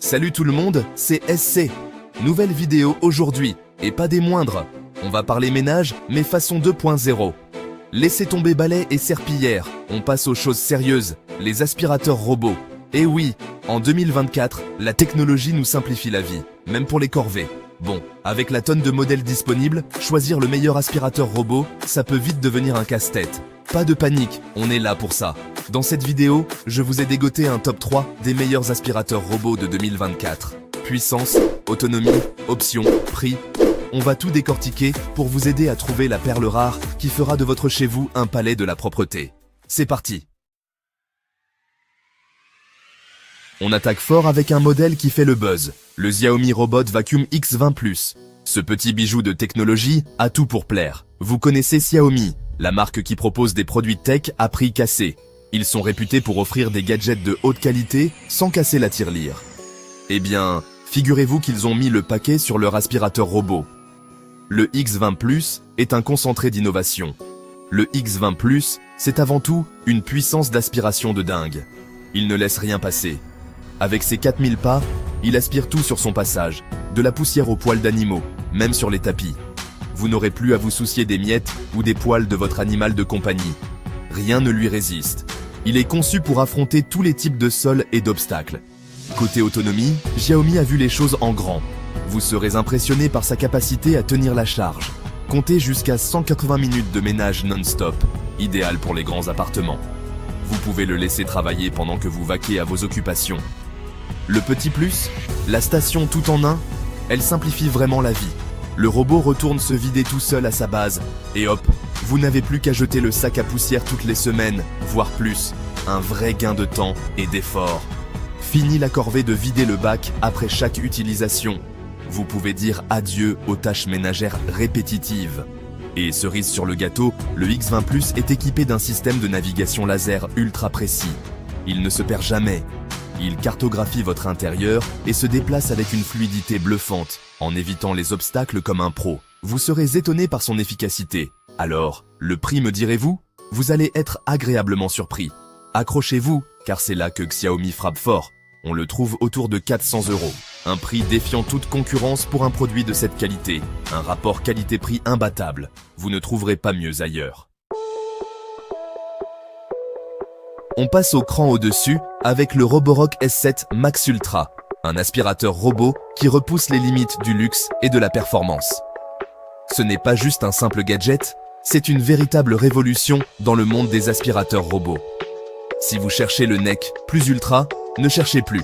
Salut tout le monde, c'est SC. Nouvelle vidéo aujourd'hui, et pas des moindres. On va parler ménage, mais façon 2.0. Laissez tomber balai et serpillière, on passe aux choses sérieuses, les aspirateurs robots. Et oui, en 2024, la technologie nous simplifie la vie, même pour les corvées. Bon, avec la tonne de modèles disponibles, choisir le meilleur aspirateur robot, ça peut vite devenir un casse-tête. Pas de panique, on est là pour ça. Dans cette vidéo, je vous ai dégoté un top 3 des meilleurs aspirateurs robots de 2024. Puissance, autonomie, options, prix. On va tout décortiquer pour vous aider à trouver la perle rare qui fera de votre chez vous un palais de la propreté. C'est parti! On attaque fort avec un modèle qui fait le buzz, le Xiaomi Robot Vacuum X20+. Ce petit bijou de technologie a tout pour plaire. Vous connaissez Xiaomi, la marque qui propose des produits tech à prix cassé. Ils sont réputés pour offrir des gadgets de haute qualité sans casser la tirelire. Eh bien, figurez-vous qu'ils ont mis le paquet sur leur aspirateur robot. Le X20+, est un concentré d'innovation. Le X20+, c'est avant tout une puissance d'aspiration de dingue. Il ne laisse rien passer. Avec ses 4000 pas, il aspire tout sur son passage, de la poussière aux poils d'animaux, même sur les tapis. Vous n'aurez plus à vous soucier des miettes ou des poils de votre animal de compagnie. Rien ne lui résiste. Il est conçu pour affronter tous les types de sols et d'obstacles. Côté autonomie, Xiaomi a vu les choses en grand. Vous serez impressionné par sa capacité à tenir la charge. Comptez jusqu'à 180 minutes de ménage non-stop, idéal pour les grands appartements. Vous pouvez le laisser travailler pendant que vous vaquez à vos occupations. Le petit plus, la station tout en un, elle simplifie vraiment la vie. Le robot retourne se vider tout seul à sa base, et hop, vous n'avez plus qu'à jeter le sac à poussière toutes les semaines, voire plus. Un vrai gain de temps et d'effort. Fini la corvée de vider le bac après chaque utilisation. Vous pouvez dire adieu aux tâches ménagères répétitives. Et cerise sur le gâteau, le X20+ est équipé d'un système de navigation laser ultra précis. Il ne se perd jamais. Il cartographie votre intérieur et se déplace avec une fluidité bluffante, en évitant les obstacles comme un pro. Vous serez étonné par son efficacité. Alors, le prix me direz-vous? Vous allez être agréablement surpris. Accrochez-vous, car c'est là que Xiaomi frappe fort. On le trouve autour de 400 €. Un prix défiant toute concurrence pour un produit de cette qualité. Un rapport qualité-prix imbattable. Vous ne trouverez pas mieux ailleurs. On passe au cran au-dessus avec le Roborock S7 Max Ultra, un aspirateur robot qui repousse les limites du luxe et de la performance. Ce n'est pas juste un simple gadget, c'est une véritable révolution dans le monde des aspirateurs robots. Si vous cherchez le NEC plus ultra, ne cherchez plus.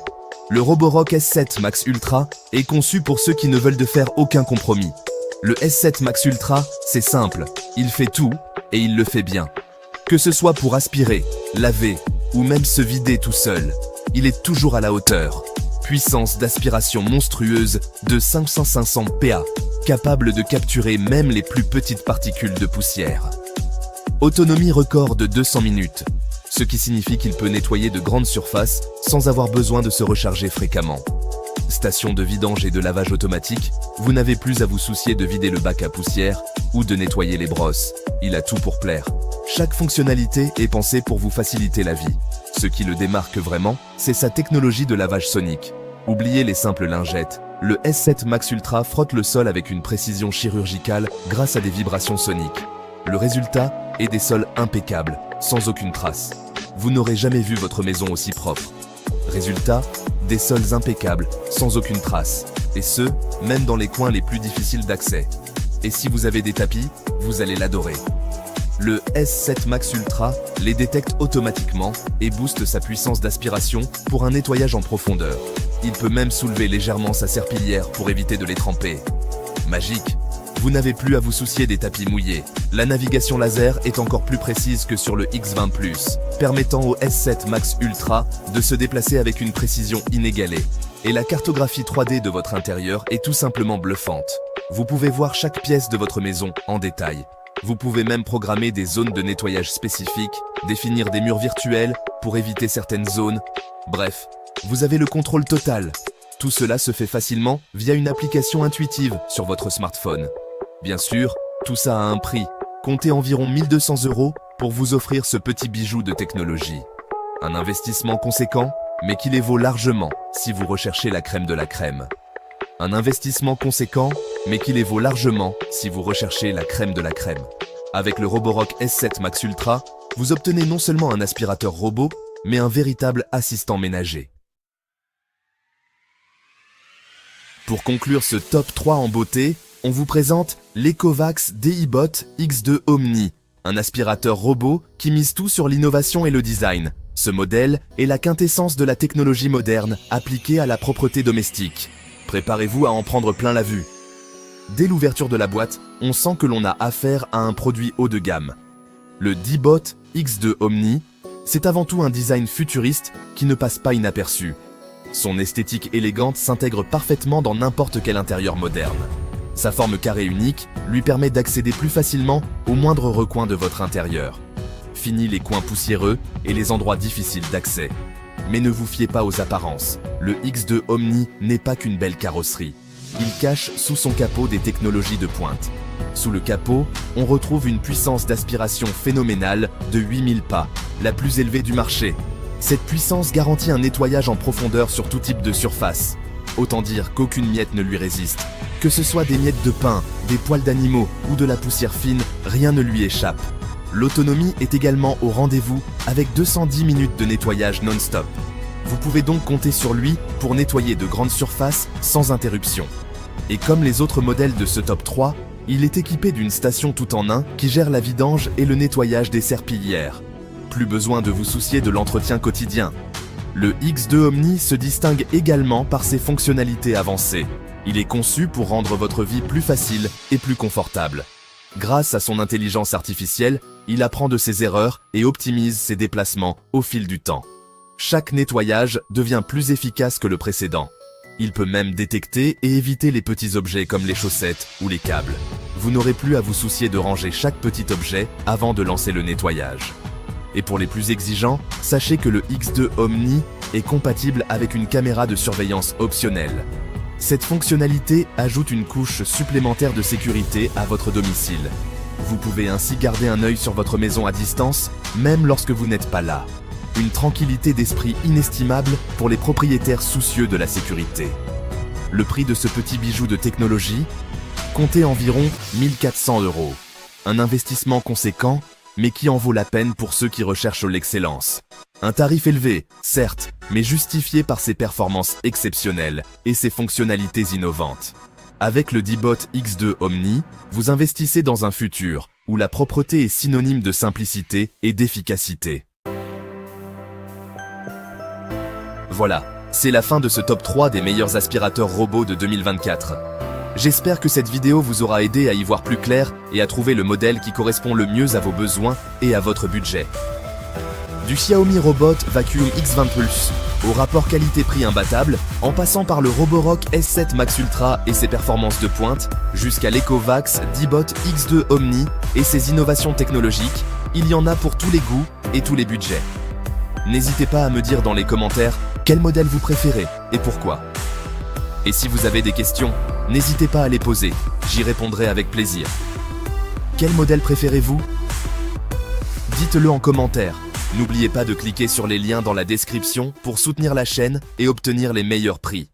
Le Roborock S7 Max Ultra est conçu pour ceux qui ne veulent de faire aucun compromis. Le S7 Max Ultra, c'est simple, il fait tout et il le fait bien. Que ce soit pour aspirer, laver ou même se vider tout seul, il est toujours à la hauteur. Puissance d'aspiration monstrueuse de 500 PA, capable de capturer même les plus petites particules de poussière. Autonomie record de 200 minutes, ce qui signifie qu'il peut nettoyer de grandes surfaces sans avoir besoin de se recharger fréquemment. Station de vidange et de lavage automatique, vous n'avez plus à vous soucier de vider le bac à poussière ou de nettoyer les brosses. Il a tout pour plaire. Chaque fonctionnalité est pensée pour vous faciliter la vie. Ce qui le démarque vraiment, c'est sa technologie de lavage sonique. Oubliez les simples lingettes. Le S7 Max Ultra frotte le sol avec une précision chirurgicale grâce à des vibrations soniques. Le résultat est des sols impeccables, sans aucune trace. Vous n'aurez jamais vu votre maison aussi propre. Résultat, des sols impeccables, sans aucune trace. Et ce, même dans les coins les plus difficiles d'accès. Et si vous avez des tapis, vous allez l'adorer. Le S7 Max Ultra les détecte automatiquement et booste sa puissance d'aspiration pour un nettoyage en profondeur. Il peut même soulever légèrement sa serpillière pour éviter de les tremper. Magique! Vous n'avez plus à vous soucier des tapis mouillés. La navigation laser est encore plus précise que sur le X20+, permettant au S7 Max Ultra de se déplacer avec une précision inégalée. Et la cartographie 3D de votre intérieur est tout simplement bluffante. Vous pouvez voir chaque pièce de votre maison en détail. Vous pouvez même programmer des zones de nettoyage spécifiques, définir des murs virtuels pour éviter certaines zones. Bref, vous avez le contrôle total. Tout cela se fait facilement via une application intuitive sur votre smartphone. Bien sûr, tout ça a un prix. Comptez environ 1200 € pour vous offrir ce petit bijou de technologie. Un investissement conséquent, mais qui les vaut largement si vous recherchez la crème de la crème. Un investissement conséquent, mais qui les vaut largement si vous recherchez la crème de la crème. Avec le Roborock S7 Max Ultra, vous obtenez non seulement un aspirateur robot, mais un véritable assistant ménager. Pour conclure ce top 3 en beauté, on vous présente l'Ecovacs DI-Bot X2 Omni, un aspirateur robot qui mise tout sur l'innovation et le design. Ce modèle est la quintessence de la technologie moderne appliquée à la propreté domestique. Préparez-vous à en prendre plein la vue. Dès l'ouverture de la boîte, on sent que l'on a affaire à un produit haut de gamme. Le DI-Bot X2 Omni, c'est avant tout un design futuriste qui ne passe pas inaperçu. Son esthétique élégante s'intègre parfaitement dans n'importe quel intérieur moderne. Sa forme carrée unique lui permet d'accéder plus facilement aux moindres recoins de votre intérieur. Fini les coins poussiéreux et les endroits difficiles d'accès. Mais ne vous fiez pas aux apparences, le X2 Omni n'est pas qu'une belle carrosserie. Il cache sous son capot des technologies de pointe. Sous le capot, on retrouve une puissance d'aspiration phénoménale de 8000 pas, la plus élevée du marché. Cette puissance garantit un nettoyage en profondeur sur tout type de surface. Autant dire qu'aucune miette ne lui résiste. Que ce soit des miettes de pain, des poils d'animaux ou de la poussière fine, rien ne lui échappe. L'autonomie est également au rendez-vous avec 210 minutes de nettoyage non-stop. Vous pouvez donc compter sur lui pour nettoyer de grandes surfaces sans interruption. Et comme les autres modèles de ce top 3, il est équipé d'une station tout en un qui gère la vidange et le nettoyage des serpillières. Plus besoin de vous soucier de l'entretien quotidien. Le X2 Omni se distingue également par ses fonctionnalités avancées. Il est conçu pour rendre votre vie plus facile et plus confortable. Grâce à son intelligence artificielle, il apprend de ses erreurs et optimise ses déplacements au fil du temps. Chaque nettoyage devient plus efficace que le précédent. Il peut même détecter et éviter les petits objets comme les chaussettes ou les câbles. Vous n'aurez plus à vous soucier de ranger chaque petit objet avant de lancer le nettoyage. Et pour les plus exigeants, sachez que le X2 Omni est compatible avec une caméra de surveillance optionnelle. Cette fonctionnalité ajoute une couche supplémentaire de sécurité à votre domicile. Vous pouvez ainsi garder un œil sur votre maison à distance, même lorsque vous n'êtes pas là. Une tranquillité d'esprit inestimable pour les propriétaires soucieux de la sécurité. Le prix de ce petit bijou de technologie, comptez environ 1400 €. Un investissement conséquent, mais qui en vaut la peine pour ceux qui recherchent l'excellence. Un tarif élevé, certes, mais justifié par ses performances exceptionnelles et ses fonctionnalités innovantes. Avec le DI-Bot X2 Omni, vous investissez dans un futur où la propreté est synonyme de simplicité et d'efficacité. Voilà, c'est la fin de ce top 3 des meilleurs aspirateurs robots de 2024. J'espère que cette vidéo vous aura aidé à y voir plus clair et à trouver le modèle qui correspond le mieux à vos besoins et à votre budget. Du Xiaomi Robot Vacuum X20 Plus au rapport qualité-prix imbattable, en passant par le Roborock S7 Max Ultra et ses performances de pointe, jusqu'à l'Ecovacs DI-Bot X2 Omni et ses innovations technologiques, il y en a pour tous les goûts et tous les budgets. N'hésitez pas à me dire dans les commentaires quel modèle vous préférez et pourquoi. Et si vous avez des questions, n'hésitez pas à les poser, j'y répondrai avec plaisir. Quel modèle préférez-vous? Dites-le en commentaire. N'oubliez pas de cliquer sur les liens dans la description pour soutenir la chaîne et obtenir les meilleurs prix.